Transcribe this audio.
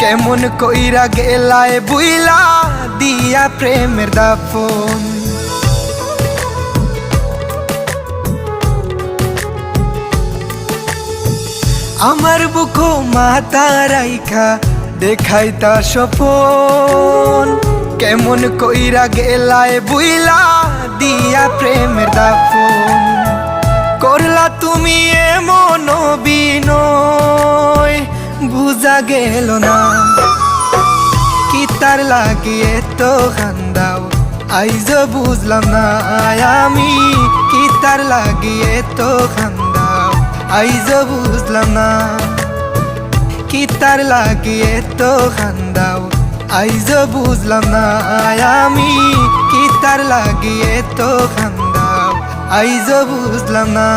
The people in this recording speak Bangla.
কেমন কইরা গেলায় বুইলা দিয়া প্রেমের দাফন। আমার বুকো মাথা রাইখা দেখাইতা স্বপন, কেমন কইরা গেলায় বুইলা দিয়া প্রেমের দাফন। করলা তুমি এমন বিনয় বুঝা গেল না, কি তার লাগিয়ে তো খান্দাও আইজ বুঝলাম না আমি, কি তার লাগিয়ে তো খান্দাও আইজ বুঝলাম না, কি তার লাগিয়ে তো খান্দাও আইজ বুঝলাম না আমি, কি তার লাগিয়ে তো খান্দাও আইজ বুঝলাম না।